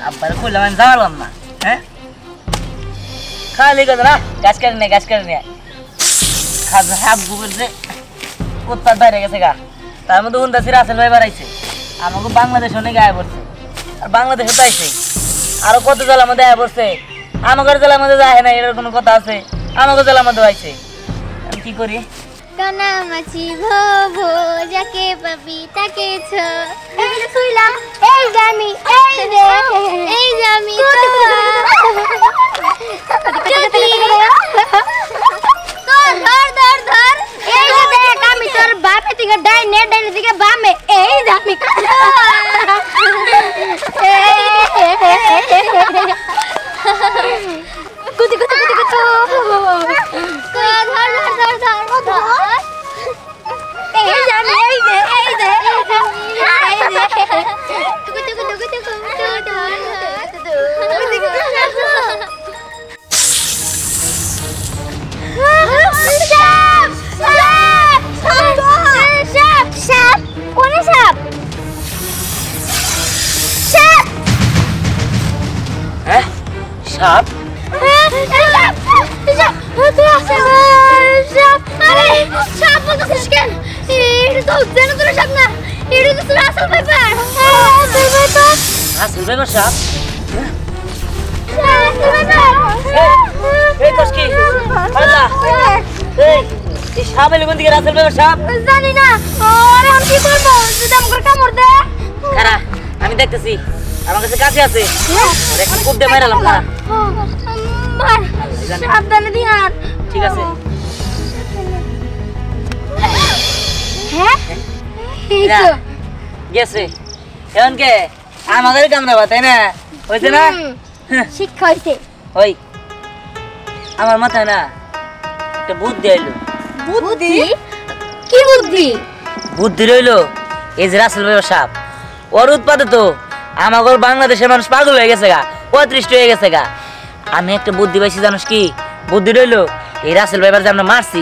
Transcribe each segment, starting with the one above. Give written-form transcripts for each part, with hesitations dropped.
আব্বার কইলাম আমি যাওয়ালাম না হ্যাঁ খালি কথা না গাছ কাটে নে খাজা হাফ গুগল যে কোত্তার বাইরে গেছে গা তার মধ্যে উন্দাসি রাসেল ভাই বাড়াইছে আমাকে বাংলাদেশ অনেক আয় পড়ছে আর বাংলাদেশে তো আইছে আরো কত জেলার মধ্যে আয় পড়ছে আমাদের জেলার মধ্যে যায় না এর কোনো কথা আছে আমাকে জেলার মধ্যে আইছে আমি কি করি কানামাছি ভো যাকে পাবি তাকে ছো এই শুইলাম এই জামি এই জামি তো ধর এই যে দেখ আমি তোর বাপে থেকে ডাইনে দিকে বামে এই জামি কুতি ধর এই জামি এই দে সাপ আমি দেখতেছি আমার কাছে কাছে আছে খুব দে মাইরালাম না সাবধানে দিয়ান ঠিক আছে হ্যাঁ এই তো গেছে এখন কে আমাদের কামড়াবা তাই না হইছে না শিক্ষা হইছে ওই আমার মাথায় না একটা বুদ্ধি আইলো বুদ্ধি কি বুদ্ধি রইলো এই যে রাসেল ভাই সাপ ওর উৎপাদে তো আমাদের বাংলাদেশের মানুষ পাগল হয়ে গেছে গা অতৃষ্ট হয়ে গেছে গা আমি একটা বুদ্ধি পাইছি জানোস কি বুদ্ধি রইলো এই রাসেল ভাইবার যে আমরা মারছি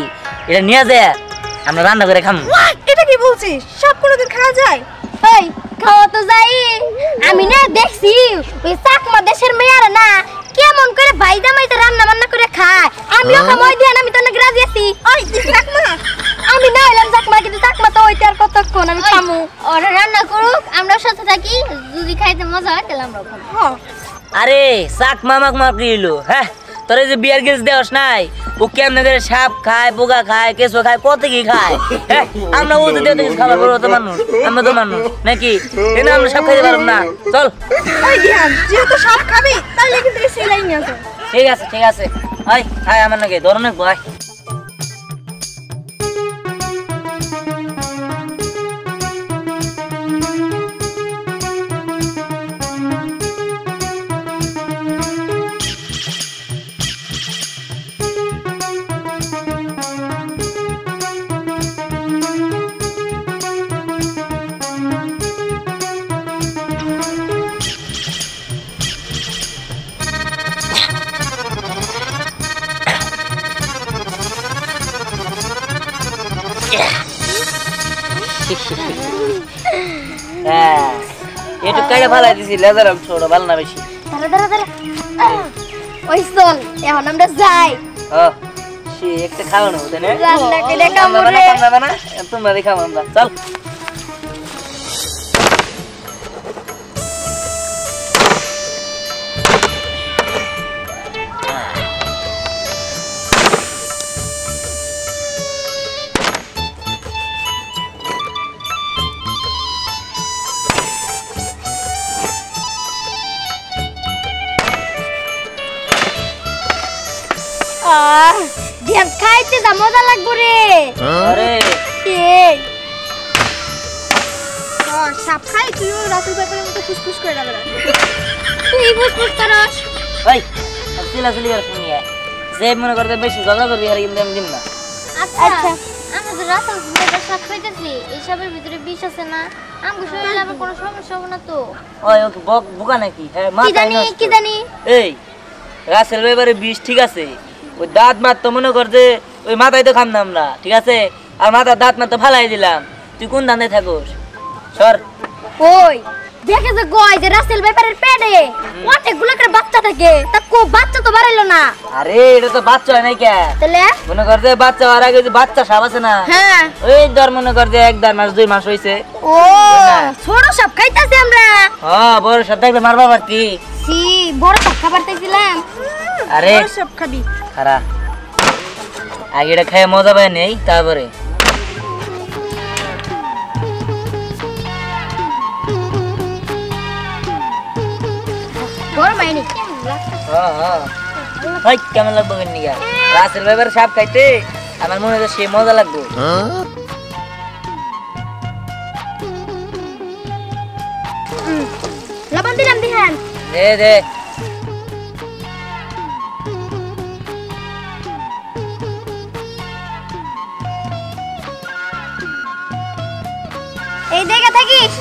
এটা নিয়ে যায় আমরা রান্না করে খাম এটা কি বলছিস সব কোনোদিন খাওয়া যায় এই খাওয়া তো যাই আমি না দেখছি ওই চাকমা দেশের মেয়েরা না কেমন করে ভাইদা মাইতে রান্না বান্না করে খায় আমিও খামই দিয়ান আমি তো না রাজি আছি ওই চাকমা আমি না হইলাম চাকমা কিন্তু চাকমা তো ওইতে আর কতক্ষণ আমি খামু ওরা রান্না করুক আমরা সাথে থাকি যদি খাইতে মজা হয় তাহলে আমরা খাবো আরে চাক মামাক মাকড়িলো হ্যাঁ তোর যে বিয়ার গিলস দেওয়াস নাই ও কেমনে করে সাপ খায় পোকা খায় কেঁচো খায় কত কি খায় আমরা ও যদি কিছু খাবার করবো তো মানুষ আমরা তো মানুষ নাকি এনে আমরা সব খাইতে পারব না চল ওই ধ্যান যেহেতু সাপ খাবি তাহলে কিন্তু সেলাই নিয়ে আসো ঠিক আছে আয় আয় আমার নাকি ধরনের বয় একটু কাইটা ফালাই দিছি লেজারাম ছোট ভালো না বেশি দাঁড়া ওই চল এখন আমরা যাই সে একটা খাওয়ানো তাই না রান্না করে খাবো রে না তোমরা দেখাবো আমরা চল ধ্যান খাইতে যা মজা লাগবো রে আরে এই সাপ খাই তুইও রাতের ব্যাপারে মতো ফুসফুস করে দাঁড়া তুই ফুসফুস করস ভাই চিলাচিলি আর শুনিয়া যে মনে করতে বেশি গজা করবি আর কিন্তু আমি দিন না আচ্ছা আমাদের রাতের ব্যাপারে সাপ খাইতেছি এই সাপের ভিতরে বিষ আছে না আমগো শরীরে আবার কোনো সমস্যা হবে না তো ওই ওকে বোকা নাকি হ্যাঁ মা কি জানি এই রাসেল ব্যাপারে বিষ ঠিক আছে ওই দাঁত মাত তো মনে কর যে ওই মাথায় তো খাম না আমরা ঠিক আছে আর মাথার দাঁত মাত তো ফালাই দিলাম তুই কোন ধান্দে থাকোস সর ওই দেখে যে কয় যে রাসেল ব্যাপারের পেটে অনেকগুলো করে বাচ্চা থাকে তা কো বাচ্চা তো বাড়াইলো না। আরে এটা তো বাচ্চা হয় নাই কে, তাহলে মনে কর যে বাচ্চা হওয়ার আগে যে বাচ্চা সাপ আছে না, হ্যাঁ ওই ধর মনে কর যে 1-1.5 মাস 2 মাস হইছে। ও ছোট সাপ খাইতাছি আমরা। হ্যাঁ বড় সাপ দেখলে মারবা পারতি। সি বড় সাপ খাবার চাইছিলাম। আরে বড় সাপ খাবি খারা আগে এটা খেয়ে মজা পায় নেই তারপরে। বড় মাইনি ভাই কেমন লাগবে নিগা রাসেল ভাইবার সাপ খাইতে আমার মনে হয় সে মজা লাগবে। লবণ দিলাম দিহান। দে দে এই দেখে থাকিস।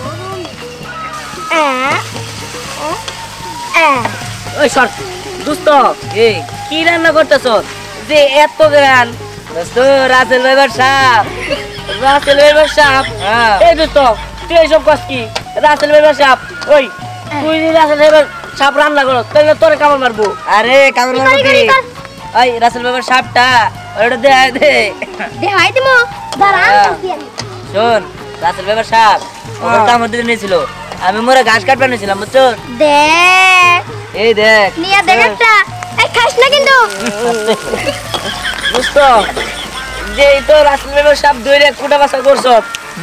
ওই সর দোস্ত, এই কি রান্না করতেছ যে এত গান? দোস্ত রাসেল ভাইবার সাপ, রাসেল ভাইবার সাপ। এই দোস্ত তুই এইসব কস কি? রাসেল ভাইবার সাপ, ওই তুই যদি রাসেল ভাইবার সাপ রান্না করো তাহলে তোরে কামড় মারবো। আরে কামড় মারবো কি? ওই রাসেল ভাইবার সাপটা ওটা দে দে দেখাই দিমু দাঁড়া। শোন, রাসেল ভাইবার সাপ ওর কামড় দিতে নিয়েছিল, আমি মোরে ঘাস কাটবা নিয়েছিলাম বুঝছো? দেখ এই দেখ নিয়া দেখ একটা। এই খাস না কিন্তু। দোস্ত যে তো রাসেল ভাইবার সাপ ধরে কুটা বাসা করছ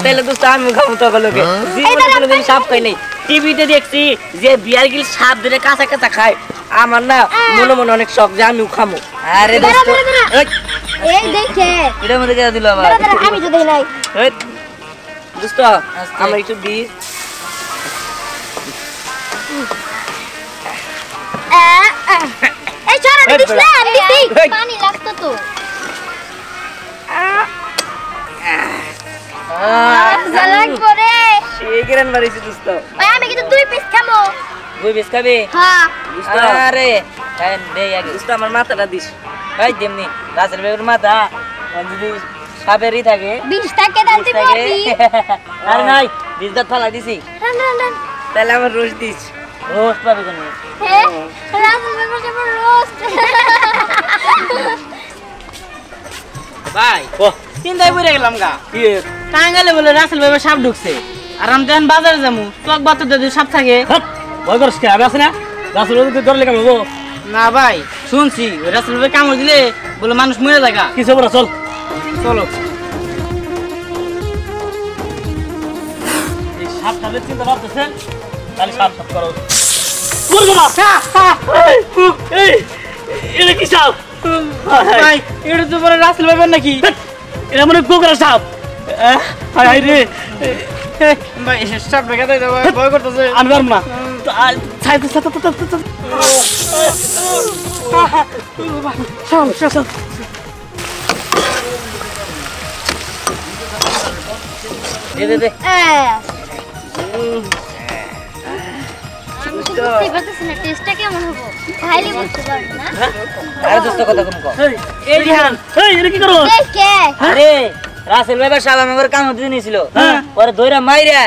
তাহলে দোস্ত আমি খাবো তো লোকে জীবনে সাপ খাই নাই। টিভিতে দেখছি যে বিয়ার গিল সাপ ধরে কাঁচা কাঁচা খায়, আমার না মনে মনে অনেক শখ যে আমিও খামো। আরে দোস্ত এই দেখে এটার মধ্যে কে দিল আবার? আমি তো দেই নাই। এই দোস্ত আমরা একটু দিই। এই ছাড়া দিস না, আমি দিই। পানি লাগতো তো। জালাক করে সেই গেরান মারিছি দোস্ত। ওই আমি কিন্তু 2 পিস খামো। 2 পিস খাবি? হ্যাঁ দোস্ত আরে খান দে আগে দোস্ত আমার মাথাটা দিস। ভাই দেমনি রাসেল ভাইয়ের মাথা যদি সাপেরই থাকে 20 টাকা দাম তুই পাবি। আরে নাই 20 দাঁত ফালাই দিছি, রান রান রান। তাহলে আমার রোজ দিস। রোজ পাবি কোন? হ্যাঁ রাসেল ব্যাপার সব রোস্ট। ভাই ও চিন্তায় পড়ে গেলাম গা। কি টাঙ্গালে বলে রাসেল ভাই সাপ ঢুকছে, আর আমি তখন বাজারে যাবো, চক বাতো যদি সাপ থাকে। ভয় করিস কে? আমি আছে না রাসেল ভাই ধরলে কেমন হবো? না ভাই শুনছি ওই রাসেল ভাই কামড় দিলে বলে মানুষ মরে যায় গা। কিছু বলা চল চলো। এই সাপ খাবে চিন্তা ভাবতেছেন তাহলে সাপ সাপ করো। এই এটা কি সাপ? ভাই এটা তো বলে রাসেল ভাই নাকি? এটা মনে গোকরা সাপ। হাই রে ভাই সাপ দেখা দেয় ভয় করতেছে। আমি পারবো না। দে দে দে টেস্টটা কেমন হবো? ভাইলি বলতে পারবি না। আরে দোস্ত কথা কম কর। এই ধ্যান এই এটা কি করো? দেখে আরে রাসেল ভাইবার সাপ আমার কামড় দিতে নিয়েছিল, পরে দইরা মাইরা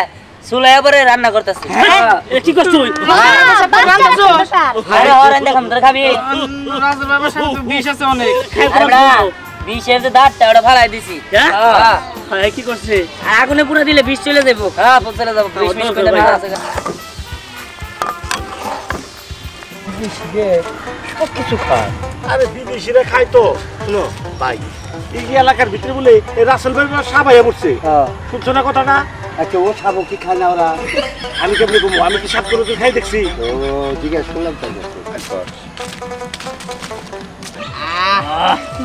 চুলায় পরে রান্না করতেছে। কি করছ তুই? আরে ওরান দেখাম তোর খাবি? রাসেল ভাই সাপ তো বিষ আছে অনেক। আরে বড়া বিষের যে দাঁতটা ওটা ফালাই দিছি। হ্যাঁ কি করছে? আর আগুনে পুরা দিলে বিষ চলে যাবো। হ্যাঁ চলে যাবো। বিষ মিশ করে না আছে। সবকিছু খায়। আরে বিদেশিরা খায় তো। শুনো ভাই, এই এলাকার ভিতরে বলে এই রাসেল ভাই সাবাইয়া পড়ছে। শুনছো না কথাটা? আচ্ছা ও সাপ কি খায় না ওরা? আমি কেমনি কমবো? আমি কি সাপ করে খাই দেখছি? ও জিজ্ঞাসা করলাম তাই।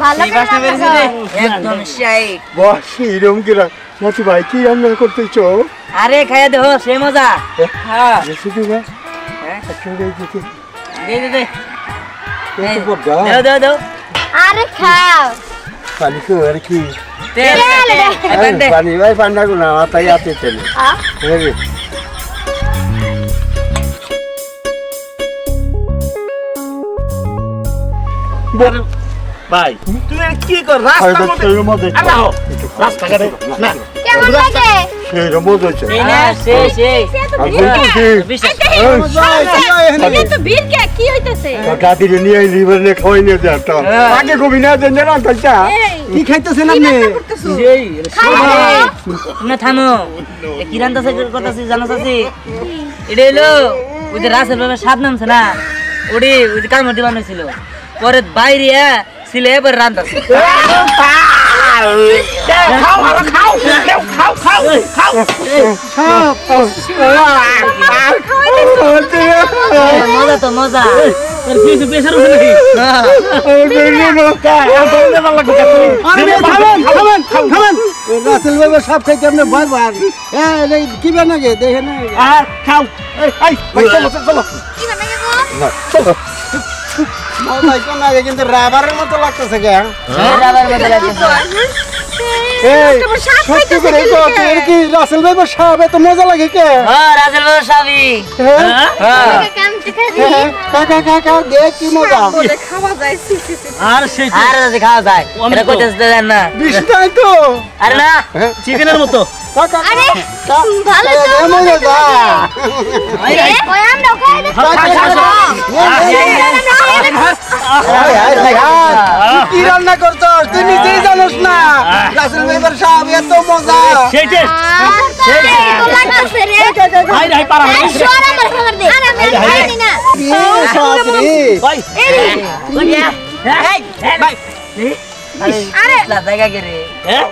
ভালো এই বাসনা বেরিয়েছে রে। একদম সেই। বস এরকম কি নাতি ভাই কি রান্না করতেছো? আরে খাইয়া দেখো সে মজা। হ্যাঁ রেসিপি না? হ্যাঁ আচ্ছা দেখি দে দে দে। কত বড় দাও দাও দাও। আরে খাও। পানি তো আর কি? তেল দে। পানি ভাই পান্ডা গুনা তাই আতে তেল। আরে ভাই তুই কি কর? রাস্তার মধ্যে মধ্যে রাস্তাঘাটে না কেমন লাগে? সেই মজা হয়েছে এই না সেই আর বলতেছি বিশ্বাস দাদিরে নিয়ে আইলি এবার নিয়ে খাওয়াই নিয়ে যা একটা আগে কবি না দেন না কালটা কি খাইতেছেন আপনি সেই না থামো কি রান্তাছে কথা জানো চাচি এটা হলো ওই যে রাসেল বাবা সাত নামছে না ওই যে কামড় দিবানো ছিল পরে বাইরে ছিল এবার রান্তাছে মজা তো মজা প্রেশার উঠে নাকি রাসেল বাবা সব খাইতে আপনি বারবার কি বানাগে দেখে না খাও চলো মজাই কোন আগে কিন্তু রাবারের মতো লাগতেছে গে সত্যি করে কি রাসেল বাবা সাপ এত মজা লাগে কে রাসেল বাবা সাবি কাকা কাকা দেখ কি মজা আর সেই আরে দাদি খাওয়া যায় এটা কইতেছ দেন না বিষ নাই তো আরে না চিকেনের মতো কাকা আরে ভালো তো মজা ওই আমরা খাই দে কি রান্না করছো তুই নিজেই জানোস না রাসেল বাবার সাপ এত মজা সেই টেস্ট তো লাগছে রে হাই হাই পারা সর আমার খাবার দে আরে আমি খাইনি না ভাই এই ভাই আরে জায়গা কে রে হ্যাঁ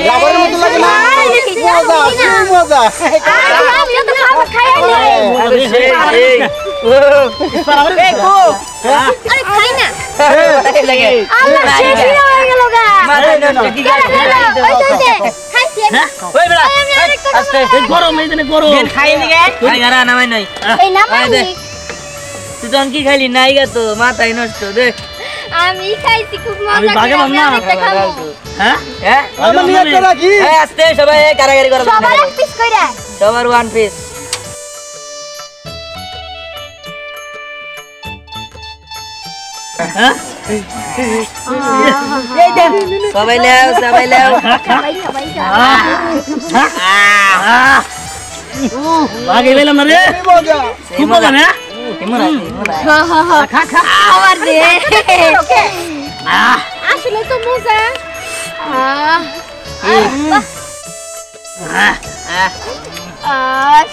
রাবারের মতো লাগে না মজা কি মজা আমি তো খাবার খাইনি আরে সেই এই কো আরে খাই না লাগে আল্লাহ শেষ হয়ে গেল গা মাথা নষ্ট কি খাইছি ওই বেড়া আস্তে গরম এই দিনে গরম খাই নি গে খাই গারা নামাই নাই এই নামাই তুই তো কি খাইলি নাই গা তো মাথায় নষ্ট দে আমি খাইছি খুব আমি মজা বাগে করে মাম্মা। আমি খাবো হ্যাঁ হ্যাঁ আমি নিয়ে একটা রাখি এই আস্তে সবাই কারাগারি করে সবার এক পিস কইরা সবার ওয়ান পিস হ্যাঁ সবাই লেও সবাই খাবাই বাগে লাইলাম না রে মজা খুব মজা না খাবার দে আসলে তো মজা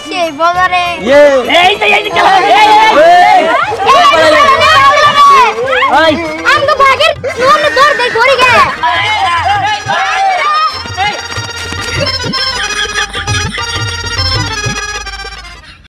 সেই বাজারে এই খেলা আমগো ভাগের